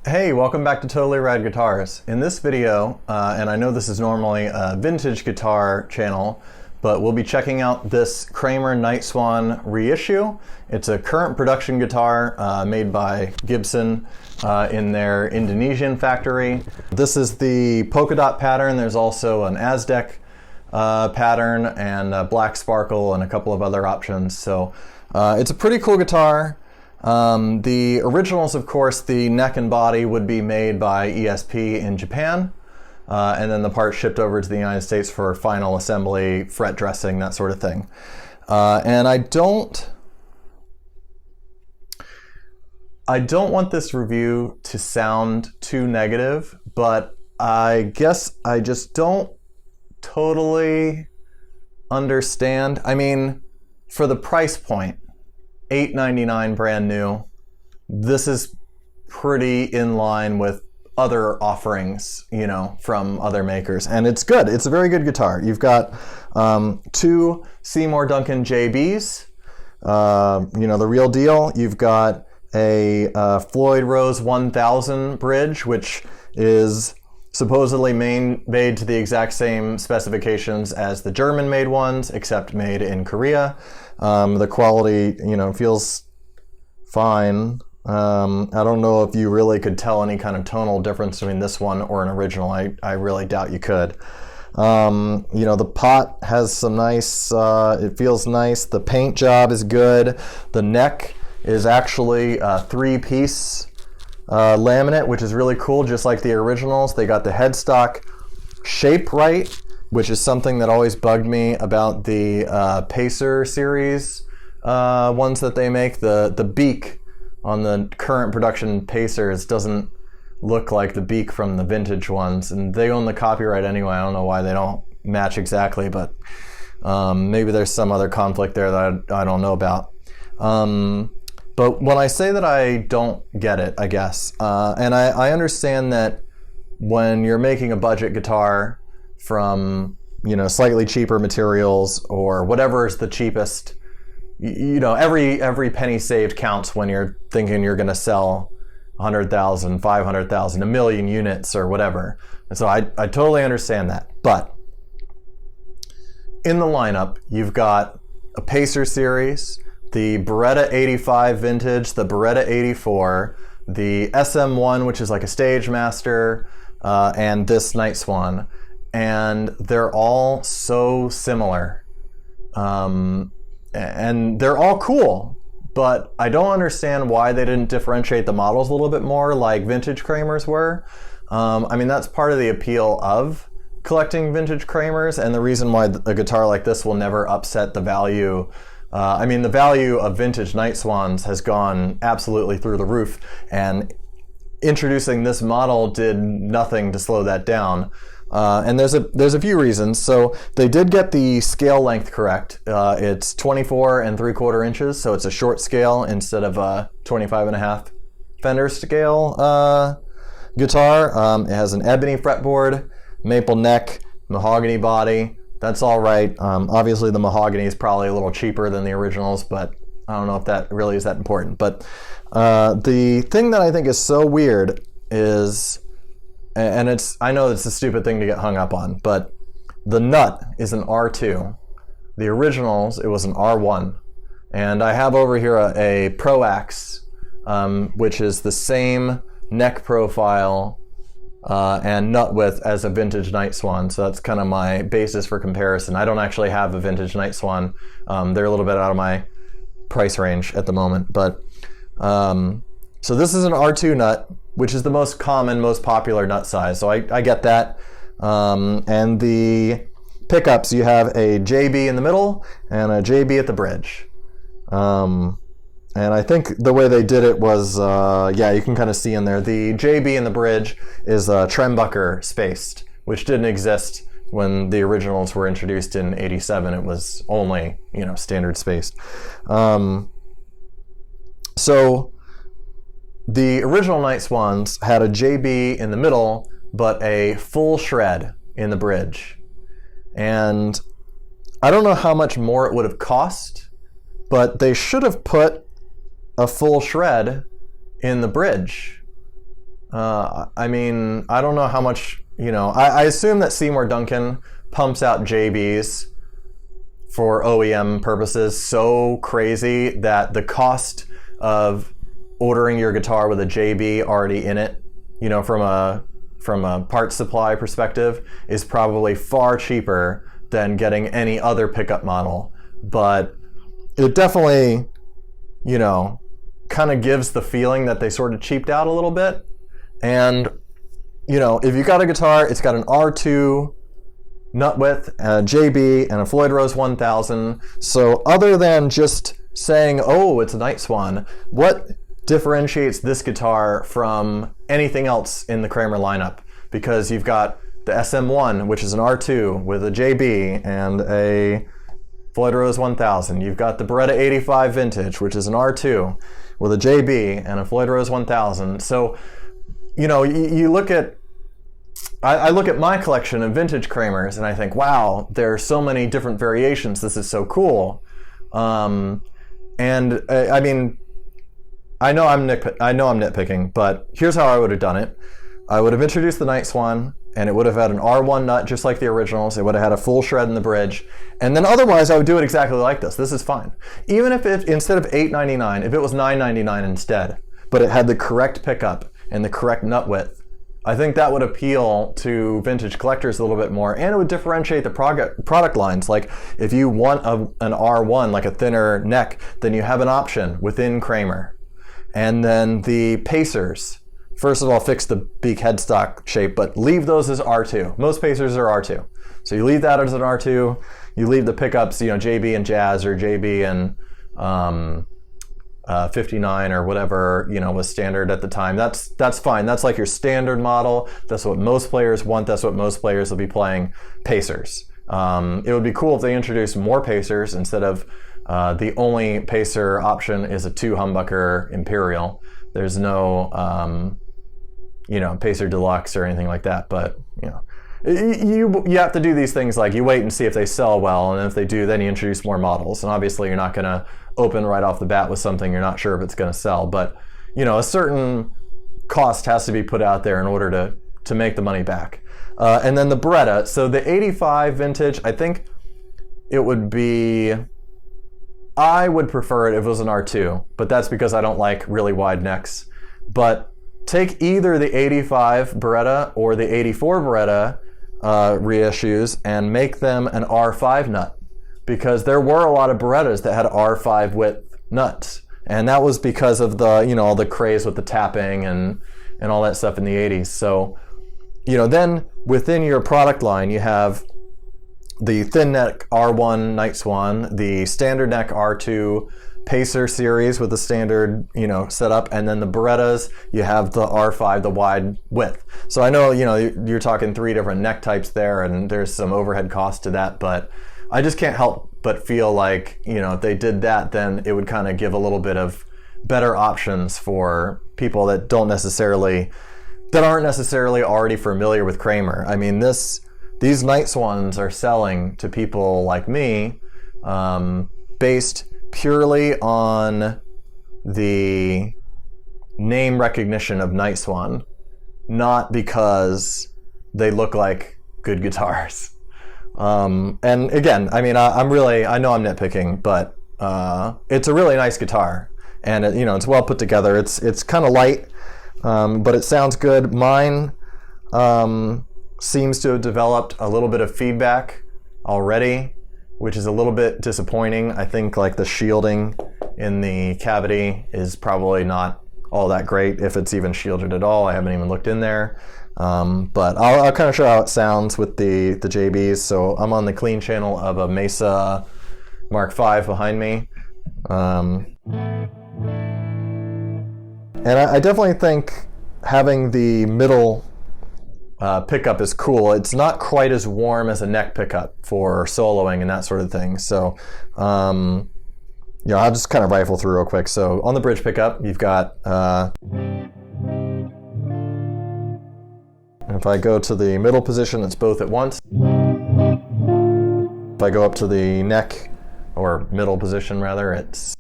Hey, welcome back to Totally Rad Guitars. In this video, and I know this is normally a vintage guitar channel, but we'll be checking out this Kramer Nightswan reissue. It's a current production guitar made by Gibson in their Indonesian factory. This is the polka dot pattern. There's also an Aztec pattern and a black sparkle and a couple of other options. So it's a pretty cool guitar. The originals, of course, the neck and body would be made by ESP in Japan, and then the parts shipped over to the United States for final assembly, fret dressing, that sort of thing. And I don't want this review to sound too negative, but I guess I just don't totally understand. I mean, for the price point, $899 brand new, this is pretty in line with other offerings, you know, from other makers, and it's good. It's a very good guitar. You've got two Seymour Duncan JBs, you know, the real deal. You've got a Floyd Rose 1000 bridge, which is supposedly made to the exact same specifications as the German-made ones, except made in Korea. The quality, you know, feels fine. I don't know if you really could tell any kind of tonal difference between this one or an original. I really doubt you could. You know, the pot has some nice, it feels nice. The paint job is good. The neck is actually a three-piece laminate, which is really cool, just like the originals. They got the headstock shape right, which is something that always bugged me about the Pacer series ones that they make. The beak on the current production Pacers doesn't look like the beak from the vintage ones, and they own the copyright anyway. I don't know why they don't match exactly, but maybe there's some other conflict there that I don't know about. But when I say that I don't get it, I guess, and I understand that when you're making a budget guitar from, you know, slightly cheaper materials or whatever is the cheapest, you know, every penny saved counts when you're thinking you're going to sell 100,000, 500,000, a million units or whatever. And so I totally understand that. But in the lineup, you've got a Pacer series, the Beretta 85 vintage, the Beretta 84, the SM1, which is like a Stage Master, and this Nightswan. And they're all so similar. And they're all cool, but I don't understand why they didn't differentiate the models a little bit more like vintage Kramers were. I mean, that's part of the appeal of collecting vintage Kramers, and the reason why a guitar like this will never upset the value. I mean, the value of vintage Nightswans has gone absolutely through the roof, and introducing this model did nothing to slow that down. And there's a few reasons. So they did get the scale length correct. It's 24 3/4 inches, so it's a short scale instead of a 25.5 Fender scale guitar. It has an ebony fretboard, maple neck, mahogany body. That's all right. Obviously the mahogany is probably a little cheaper than the originals, but I don't know if that really is that important. But the thing that I think is so weird is, and I know it's a stupid thing to get hung up on, but the nut is an R2. The originals, it was an R1. And I have over here a Pro Axe, which is the same neck profile and nut width as a vintage Nightswan. So that's kind of my basis for comparison. I don't actually have a vintage Nightswan. They're a little bit out of my price range at the moment. But so this is an R2 nut, which is the most common, most popular nut size. So I get that. And the pickups, you have a JB in the middle and a JB at the bridge. And I think the way they did it was, yeah, you can kind of see in there, the JB in the bridge is Trembucker spaced, which didn't exist when the originals were introduced in '87. It was only, you know, standard spaced. So the original Nightswans had a JB in the middle, but a full shred in the bridge. And I don't know how much more it would have cost, but they should have put a full shred in the bridge. I mean, I don't know how much, I assume that Seymour Duncan pumps out JBs for OEM purposes so crazy that the cost of ordering your guitar with a JB already in it, from a parts supply perspective, is probably far cheaper than getting any other pickup model. But it definitely, kind of gives the feeling that they sort of cheaped out a little bit. And, if you got a guitar, it's got an R2 nut width, a JB, and a Floyd Rose 1000. So other than just saying, oh, it's a Nightswan, what differentiates this guitar from anything else in the Kramer lineup? Because you've got the SM1, which is an R2 with a JB and a Floyd Rose 1000. You've got the Beretta 85 Vintage, which is an R2 with a JB and a Floyd Rose 1000. So, you look at, I look at my collection of vintage Kramers and I think, wow, there are so many different variations. This is so cool. And I mean, I know I'm nitpicking, but here's how I would have done it. I would have introduced the Nightswan, and it would have had an R1 nut just like the originals. It would have had a full shred in the bridge. And then otherwise I would do it exactly like this. This is fine. Even if it, instead of $8.99, if it was $9.99 instead, but it had the correct pickup and the correct nut width, I think that would appeal to vintage collectors a little bit more, and it would differentiate the product lines. Like if you want an R1, like a thinner neck, then you have an option within Kramer. And then the Pacers, first of all, fix the beak headstock shape, but leave those as R2. Most Pacers are R2. So you leave that as an R2, you leave the pickups, JB and Jazz, or JB and 59 or whatever, was standard at the time. That's fine. That's like your standard model. That's what most players want. That's what most players will be playing. Pacers. It would be cool if they introduced more Pacers instead of the only Pacer option is a 2 humbucker Imperial. There's no, Pacer Deluxe or anything like that. But you have to do these things, like you wait and see if they sell well, and if they do, then you introduce more models. And obviously, you're not going to open right off the bat with something you're not sure if it's going to sell. But a certain cost has to be put out there in order to make the money back. And then the Beretta. So the 85 Vintage, I think it would be. I would prefer it if it was an R2, but that's because I don't like really wide necks. But take either the 85 Beretta or the 84 Beretta reissues and make them an R5 nut, because there were a lot of Berettas that had R5 width nuts, and that was because of the all the craze with the tapping and all that stuff in the 80s. So then within your product line you have the thin neck R1 Nightswan, the standard neck R2 Pacer series with the standard, setup, and then the Berettas, you have the R5, the wide width. So I know, you're talking 3 different neck types there, and there's some overhead cost to that, but I just can't help but feel like, if they did that, then it would kind of give a little bit of better options for people that aren't necessarily already familiar with Kramer. I mean, these Nightswans are selling to people like me, based purely on the name recognition of Nightswan, not because they look like good guitars. And again, I mean, I know I'm nitpicking, but it's a really nice guitar, and it's well put together. It's kind of light, but it sounds good. Mine seems to have developed a little bit of feedback already, which is a little bit disappointing. I think like the shielding in the cavity is probably not all that great, if it's even shielded at all. I haven't even looked in there. But I'll kind of show how it sounds with the JBs. So I'm on the clean channel of a Mesa Mark V behind me. And I definitely think having the middle pickup is cool. It's not quite as warm as a neck pickup for soloing and that sort of thing. So, I'll just kind of rifle through real quick. So on the bridge pickup, you've got, if I go to the middle position, it's both at once. If I go up to the neck, or middle position rather, it's...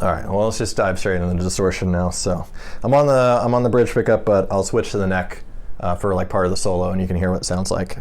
All right, well, let's just dive straight into the distortion now. So I'm on the bridge pickup, but I'll switch to the neck for like part of the solo, and you can hear what it sounds like.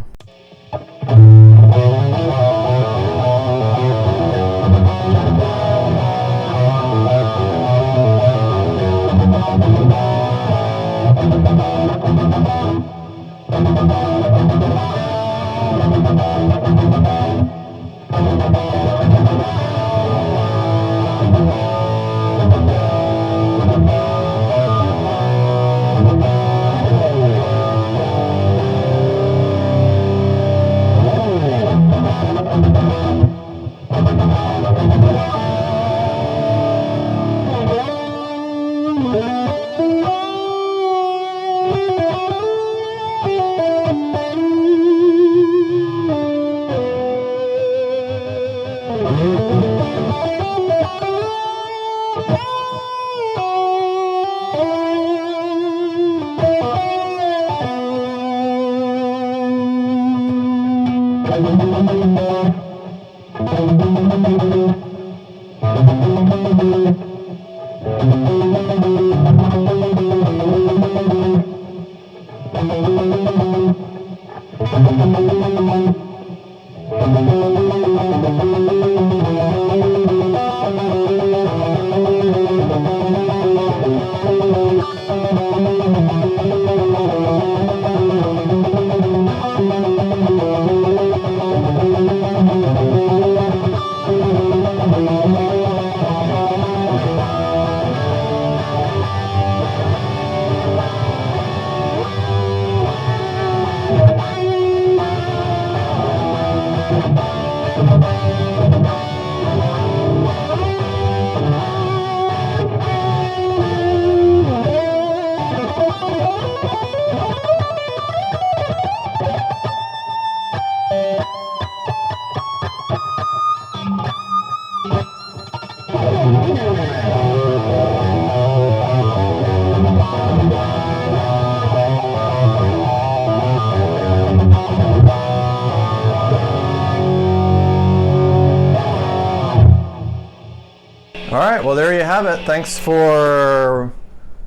All right, well, there you have it. Thanks for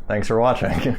watching.